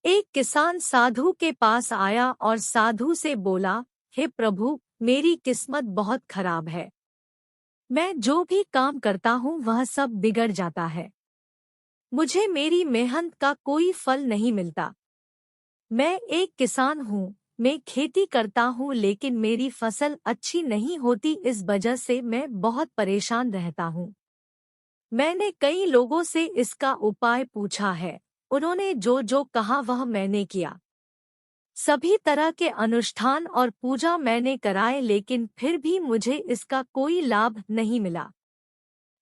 एक किसान साधु के पास आया और साधु से बोला, हे प्रभु, मेरी किस्मत बहुत खराब है। मैं जो भी काम करता हूँ वह सब बिगड़ जाता है। मुझे मेरी मेहनत का कोई फल नहीं मिलता। मैं एक किसान हूँ, मैं खेती करता हूँ लेकिन मेरी फसल अच्छी नहीं होती, इस वजह से मैं बहुत परेशान रहता हूँ। मैंने कई लोगों से इसका उपाय पूछा है, उन्होंने जो जो कहा वह मैंने किया। सभी तरह के अनुष्ठान और पूजा मैंने कराए लेकिन फिर भी मुझे इसका कोई लाभ नहीं मिला।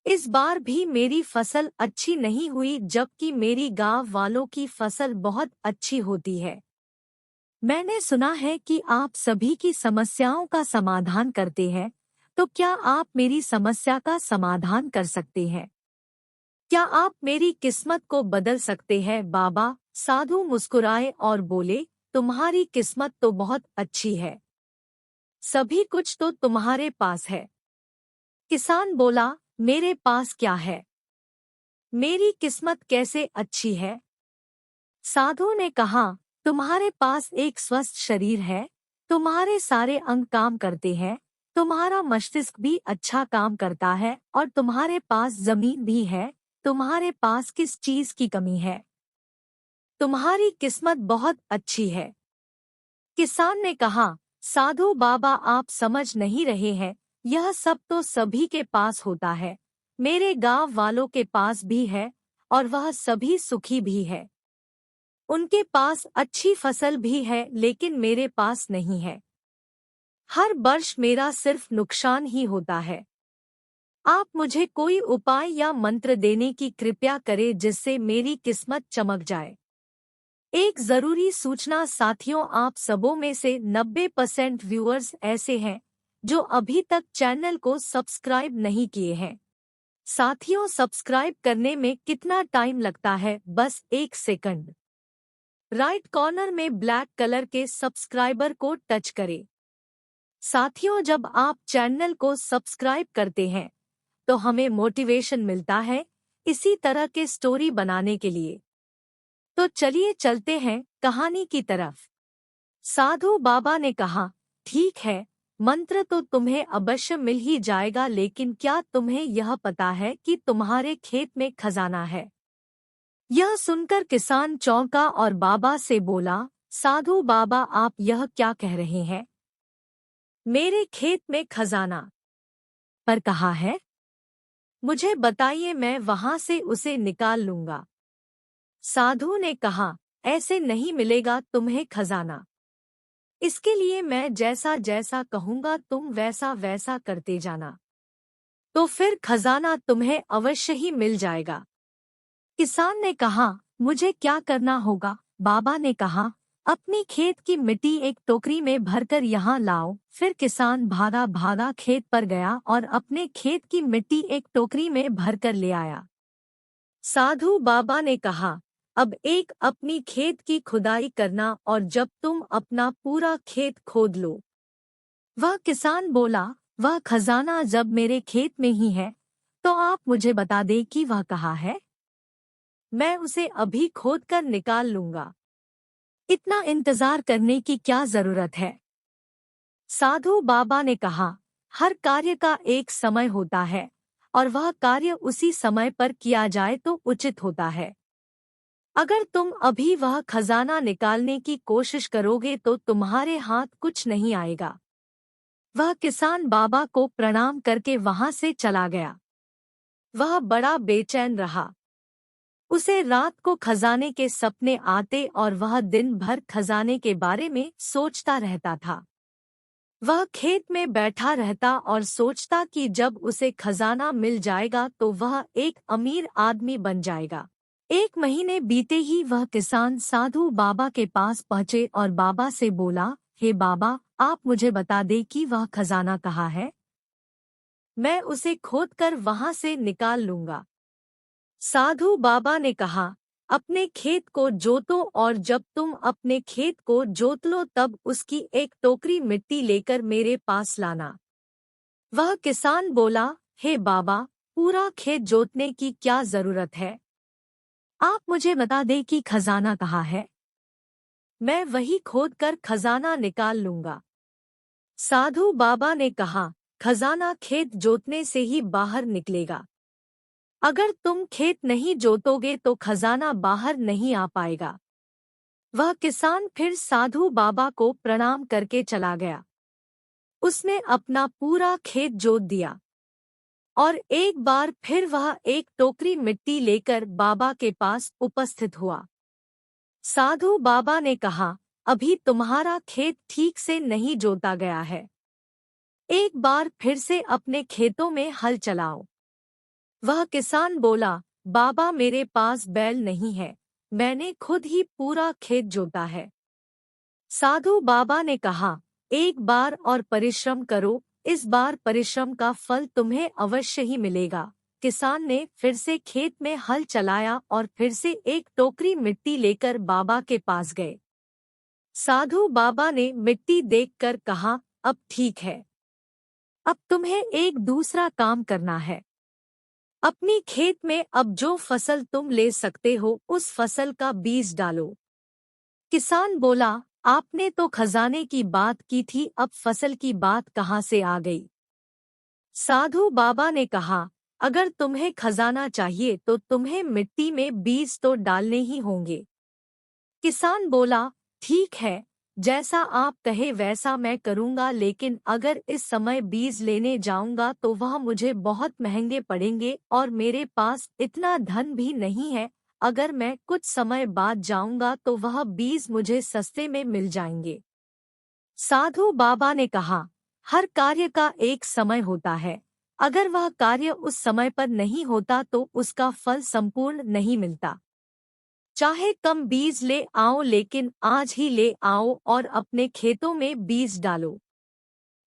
इस बार भी मेरी फसल अच्छी नहीं हुई जबकि मेरी गांव वालों की फसल बहुत अच्छी होती है। मैंने सुना है कि आप सभी की समस्याओं का समाधान करते हैं, तो क्या आप मेरी समस्या का समाधान कर सकते हैं? क्या आप मेरी किस्मत को बदल सकते हैं बाबा? साधु मुस्कुराए और बोले, तुम्हारी किस्मत तो बहुत अच्छी है। सभी कुछ तो तुम्हारे पास है। किसान बोला, मेरे पास क्या है? मेरी किस्मत कैसे अच्छी है? साधु ने कहा, तुम्हारे पास एक स्वस्थ शरीर है, तुम्हारे सारे अंग काम करते हैं, तुम्हारा मस्तिष्क भी अच्छा काम करता है और तुम्हारे पास जमीन भी है। तुम्हारे पास किस चीज की कमी है? तुम्हारी किस्मत बहुत अच्छी है। किसान ने कहा, साधु बाबा, आप समझ नहीं रहे हैं, यह सब तो सभी के पास होता है। मेरे गांव वालों के पास भी है और वह सभी सुखी भी है। उनके पास अच्छी फसल भी है लेकिन मेरे पास नहीं है। हर वर्ष मेरा सिर्फ नुकसान ही होता है। आप मुझे कोई उपाय या मंत्र देने की कृपया करें जिससे मेरी किस्मत चमक जाए। एक जरूरी सूचना साथियों, आप सबों में से 90% व्यूअर्स ऐसे हैं जो अभी तक चैनल को सब्सक्राइब नहीं किए हैं। साथियों, सब्सक्राइब करने में कितना टाइम लगता है? बस 1 सेकंड। राइट कॉर्नर में ब्लैक कलर के सब्सक्राइबर को टच करें। साथियों, जब आप चैनल को सब्सक्राइब करते हैं तो हमें मोटिवेशन मिलता है इसी तरह के स्टोरी बनाने के लिए। तो चलिए चलते हैं कहानी की तरफ। साधु बाबा ने कहा, ठीक है, मंत्र तो तुम्हें अवश्य मिल ही जाएगा, लेकिन क्या तुम्हें यह पता है कि तुम्हारे खेत में खजाना है? यह सुनकर किसान चौंका और बाबा से बोला, साधु बाबा, आप यह क्या कह रहे हैं? मेरे खेत में खजाना पर कहा है? मुझे बताइए, मैं वहां से उसे निकाल लूंगा। साधु ने कहा, ऐसे नहीं मिलेगा तुम्हें खजाना। इसके लिए मैं जैसा जैसा कहूंगा तुम वैसा वैसा करते जाना, तो फिर खजाना तुम्हें अवश्य ही मिल जाएगा। किसान ने कहा, मुझे क्या करना होगा? बाबा ने कहा, अपनी खेत की मिट्टी एक टोकरी में भरकर यहाँ लाओ। फिर किसान भागा भागा खेत पर गया और अपने खेत की मिट्टी एक टोकरी में भरकर ले आया। साधु बाबा ने कहा, अब एक अपनी खेत की खुदाई करना और जब तुम अपना पूरा खेत खोद लो। वह किसान बोला, वह खजाना जब मेरे खेत में ही है तो आप मुझे बता दे कि वह कहाँ है। मैं उसे अभी खोद कर निकाल लूंगा। इतना इंतजार करने की क्या जरूरत है? साधु बाबा ने कहा, हर कार्य का एक समय होता है और वह कार्य उसी समय पर किया जाए तो उचित होता है। अगर तुम अभी वह खजाना निकालने की कोशिश करोगे तो तुम्हारे हाथ कुछ नहीं आएगा। वह किसान बाबा को प्रणाम करके वहां से चला गया। वह बड़ा बेचैन रहा। उसे रात को खजाने के सपने आते और वह दिन भर खजाने के बारे में सोचता रहता था। वह खेत में बैठा रहता और सोचता कि जब उसे खजाना मिल जाएगा तो वह एक अमीर आदमी बन जाएगा। 1 महीने बीते ही वह किसान साधु बाबा के पास पहुंचे और बाबा से बोला, हे बाबा, आप मुझे बता दे कि वह खजाना कहाँ है। मैं उसे खोदकर वहां से निकाल लूंगा। साधु बाबा ने कहा, अपने खेत को जोतो और जब तुम अपने खेत को जोत लो तब उसकी एक टोकरी मिट्टी लेकर मेरे पास लाना। वह किसान बोला, हे बाबा, पूरा खेत जोतने की क्या जरूरत है? आप मुझे बता दे कि खजाना कहाँ है। मैं वही खोद कर खजाना निकाल लूंगा। साधु बाबा ने कहा, खजाना खेत जोतने से ही बाहर निकलेगा। अगर तुम खेत नहीं जोतोगे तो खजाना बाहर नहीं आ पाएगा। वह किसान फिर साधु बाबा को प्रणाम करके चला गया। उसने अपना पूरा खेत जोत दिया और एक बार फिर वह एक टोकरी मिट्टी लेकर बाबा के पास उपस्थित हुआ। साधु बाबा ने कहा, अभी तुम्हारा खेत ठीक से नहीं जोता गया है। एक बार फिर से अपने खेतों में हल चलाओ। वह किसान बोला, बाबा मेरे पास बैल नहीं है, मैंने खुद ही पूरा खेत जोता है। साधु बाबा ने कहा, एक बार और परिश्रम करो, इस बार परिश्रम का फल तुम्हें अवश्य ही मिलेगा। किसान ने फिर से खेत में हल चलाया और फिर से एक टोकरी मिट्टी लेकर बाबा के पास गए। साधु बाबा ने मिट्टी देखकर कहा, अब ठीक है। अब तुम्हें एक दूसरा काम करना है। अपनी खेत में अब जो फसल तुम ले सकते हो उस फसल का बीज डालो। किसान बोला, आपने तो खजाने की बात की थी, अब फसल की बात कहाँ से आ गई? साधु बाबा ने कहा, अगर तुम्हें खजाना चाहिए तो तुम्हें मिट्टी में बीज तो डालने ही होंगे। किसान बोला, ठीक है, जैसा आप कहे वैसा मैं करूंगा, लेकिन अगर इस समय बीज लेने जाऊंगा तो वह मुझे बहुत महंगे पड़ेंगे और मेरे पास इतना धन भी नहीं है। अगर मैं कुछ समय बाद जाऊंगा तो वह बीज मुझे सस्ते में मिल जाएंगे। साधु बाबा ने कहा, हर कार्य का एक समय होता है। अगर वह कार्य उस समय पर नहीं होता तो उसका फल संपूर्ण नहीं मिलता। चाहे कम बीज ले आओ, लेकिन आज ही ले आओ और अपने खेतों में बीज डालो।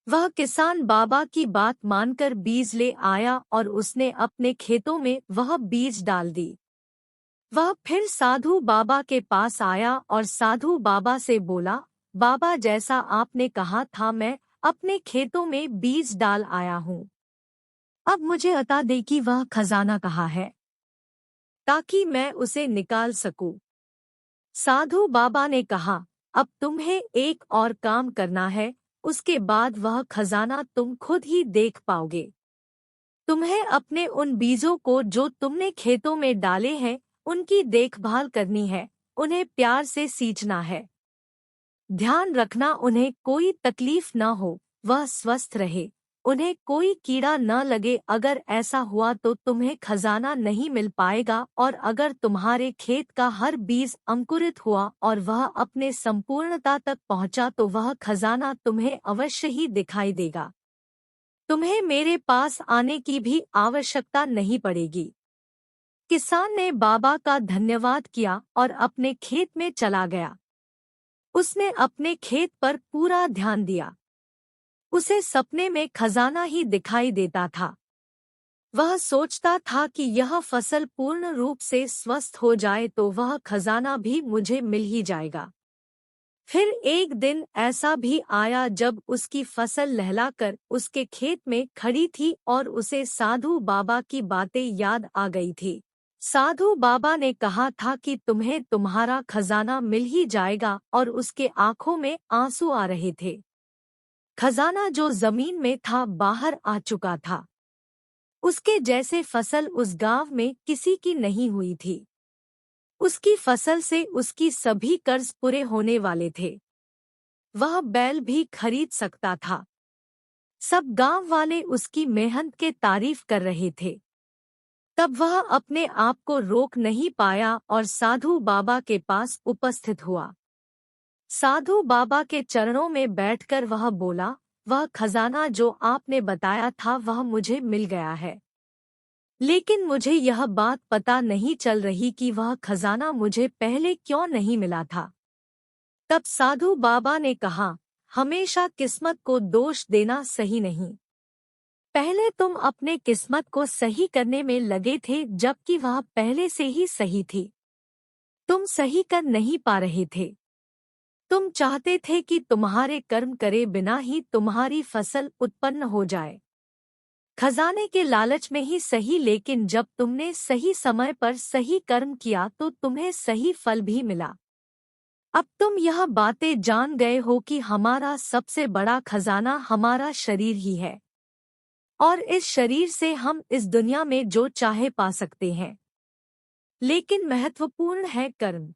वह किसान बाबा की बात मानकर बीज ले आया और उसने अपने खेतों में वह बीज डाल दी। वह फिर साधु बाबा के पास आया और साधु बाबा से बोला, बाबा जैसा आपने कहा था मैं अपने खेतों में बीज डाल आया हूँ। अब मुझे बता दे कि वह खजाना कहाँ है, ताकि मैं उसे निकाल सकूं। साधु बाबा ने कहा, अब तुम्हें एक और काम करना है, उसके बाद वह खजाना तुम खुद ही देख पाओगे। तुम्हें अपने उन बीजों को जो तुमने खेतों में डाले हैं उनकी देखभाल करनी है, उन्हें प्यार से सींचना है। ध्यान रखना उन्हें कोई तकलीफ न हो, वह स्वस्थ रहे, उन्हें कोई कीड़ा न लगे। अगर ऐसा हुआ तो तुम्हें खजाना नहीं मिल पाएगा, और अगर तुम्हारे खेत का हर बीज अंकुरित हुआ और वह अपने संपूर्णता तक पहुंचा तो वह खजाना तुम्हें अवश्य ही दिखाई देगा। तुम्हें मेरे पास आने की भी आवश्यकता नहीं पड़ेगी। किसान ने बाबा का धन्यवाद किया और अपने खेत में चला गया। उसने अपने खेत पर पूरा ध्यान दिया। उसे सपने में खजाना ही दिखाई देता था। वह सोचता था कि यह फसल पूर्ण रूप से स्वस्थ हो जाए तो वह खजाना भी मुझे मिल ही जाएगा। फिर एक दिन ऐसा भी आया जब उसकी फसल लहलाकर उसके खेत में खड़ी थी और उसे साधु बाबा की बातें याद आ गई थी। साधु बाबा ने कहा था कि तुम्हें तुम्हारा खजाना मिल ही जाएगा, और उसके आंखों में आंसू आ रहे थे। खजाना जो जमीन में था बाहर आ चुका था। उसके जैसे फसल उस गांव में किसी की नहीं हुई थी। उसकी फसल से उसकी सभी कर्ज पूरे होने वाले थे। वह बैल भी खरीद सकता था। सब गांव वाले उसकी मेहनत के तारीफ कर रहे थे। तब वह अपने आप को रोक नहीं पाया और साधु बाबा के पास उपस्थित हुआ। साधु बाबा के चरणों में बैठकर वह बोला, वह खजाना जो आपने बताया था वह मुझे मिल गया है, लेकिन मुझे यह बात पता नहीं चल रही कि वह खजाना मुझे पहले क्यों नहीं मिला था। तब साधु बाबा ने कहा, हमेशा किस्मत को दोष देना सही नहीं। पहले तुम अपने किस्मत को सही करने में लगे थे जबकि वह पहले से ही सही थी। तुम सही कर नहीं पा रहे थे। तुम चाहते थे कि तुम्हारे कर्म करे बिना ही तुम्हारी फसल उत्पन्न हो जाए। खजाने के लालच में ही सही, लेकिन जब तुमने सही समय पर सही कर्म किया तो तुम्हें सही फल भी मिला। अब तुम यह बातें जान गए हो कि हमारा सबसे बड़ा खजाना हमारा शरीर ही है, और इस शरीर से हम इस दुनिया में जो चाहे पा सकते हैं। लेकिन महत्वपूर्ण है कर्म।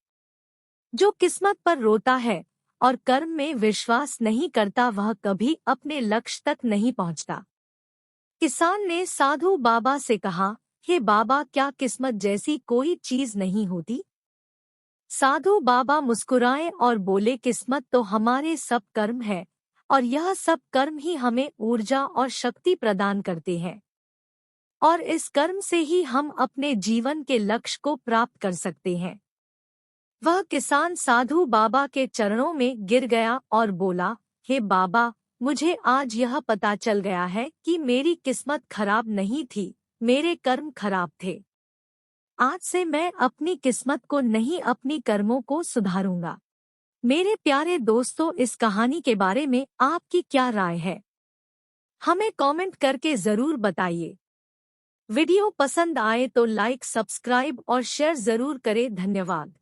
जो किस्मत पर रोता है और कर्म में विश्वास नहीं करता, वह कभी अपने लक्ष्य तक नहीं पहुंचता। किसान ने साधु बाबा से कहा, हे बाबा, क्या किस्मत जैसी कोई चीज नहीं होती? साधु बाबा मुस्कुराए और बोले, किस्मत तो हमारे सब कर्म है, और यह सब कर्म ही हमें ऊर्जा और शक्ति प्रदान करते हैं, और इस कर्म से ही हम अपने जीवन के लक्ष्य को प्राप्त कर सकते हैं। वह किसान साधु बाबा के चरणों में गिर गया और बोला, हे बाबा, मुझे आज यह पता चल गया है कि मेरी किस्मत खराब नहीं थी, मेरे कर्म खराब थे। आज से मैं अपनी किस्मत को नहीं, अपनी कर्मों को सुधारूंगा। मेरे प्यारे दोस्तों, इस कहानी के बारे में आपकी क्या राय है? हमें कमेंट करके जरूर बताइए। वीडियो पसंद आए तो लाइक, सब्सक्राइब और शेयर जरूर करें। धन्यवाद।